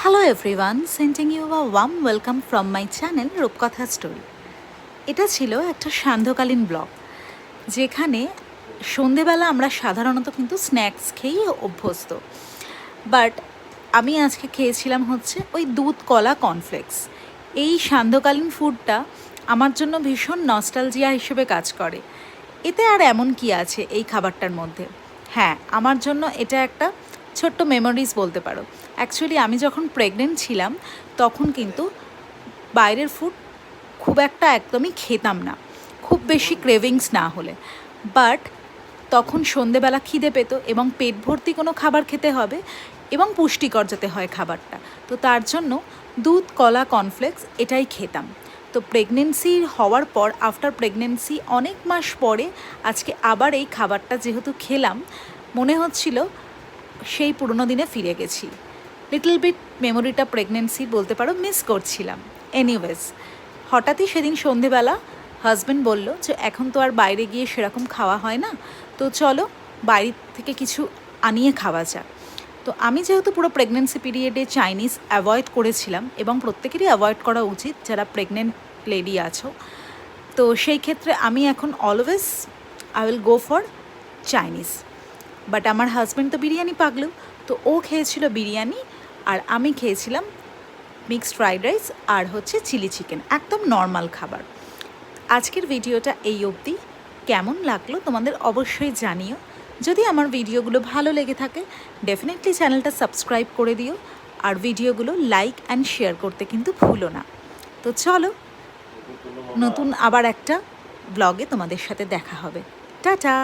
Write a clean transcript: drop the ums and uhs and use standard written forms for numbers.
Hello everyone, sending you a warm welcome from my channel রূপকথা story. এটা ছিল একটা সান্ধ্যকালীন ব্লগ, যেখানে সন্ধেবেলা আমরা সাধারণত কিন্তু স্ন্যাক্স খেয়েই অভ্যস্ত। বাট আমি আজকে খেয়েছিলাম হচ্ছে ওই দুধ কলা কর্নফ্লেক্স। এই সান্ধ্যকালীন ফুডটা আমার জন্য ভীষণ নস্টালজিয়া হিসেবে কাজ করে। এতে আর এমন কি আছে এই খাবারটার মধ্যে? হ্যাঁ, আমার জন্য এটা একটা ছোট্ট মেমোরিজ বলতে পারো। অ্যাকচুয়ালি আমি যখন প্রেগনেন্ট ছিলাম তখন কিন্তু বাইরের ফুড খুব একটা একদমই খেতাম না, খুব বেশি ক্রেভিংস না হলে। বাট তখন সন্ধেবেলা খিদে পেতো এবং পেট ভর্তি কোনো খাবার খেতে হবে এবং পুষ্টিকর যাতে হয় খাবারটা, তো তার জন্য দুধ কলা কর্নফ্লেক্স এটাই খেতাম। তো প্রেগনেন্সি হওয়ার পর, আফটার প্রেগনেন্সি অনেক মাস পরে আজকে আবার এই খাবারটা যেহেতু খেলাম, মনে হচ্ছিল সেই পুরনো দিনে ফিরে গেছি। লিটল বিট মেমোরিটা প্রেগনেন্সি বলতে পারো মিস করছিলাম। এনিওয়েজ, হঠাৎই সেদিন সন্ধেবেলা হাজব্যান্ড বলল যে এখন তো আর বাইরে গিয়ে সেরকম খাওয়া হয় না, তো চলো বাইরে থেকে কিছু আনিয়ে খাওয়া যাক। তো আমি যেহেতু পুরো প্রেগনেন্সি পিরিয়ডে চাইনিজ অ্যাভয়েড করেছিলাম, এবং প্রত্যেকেরই অ্যাভয়েড করা উচিত যারা প্রেগনেন্ট লেডি আছো, তো সেই ক্ষেত্রে আমি এখন always I will go for Chinese. But আমার হাজব্যান্ড তো বিরিয়ানি পাগলু, তো ও খেয়েছিল বিরিয়ানি আর আমি খেয়েছিলাম মিক্সড ফ্রাইড রাইস আর হচ্ছে চিলি চিকেন, একদম নর্মাল খাবার। আজকের ভিডিওটা এই অবধি। কেমন লাগলো তোমাদের অবশ্যই জানিও। যদি আমার ভিডিওগুলো ভালো লেগে থাকে ডেফিনেটলি চ্যানেলটা সাবস্ক্রাইব করে দিও, আর ভিডিওগুলো লাইক অ্যান্ড শেয়ার করতে কিন্তু ভুলো না। তো চলো, নতুন আবার একটা ব্লগে তোমাদের সাথে দেখা হবে। টাটা।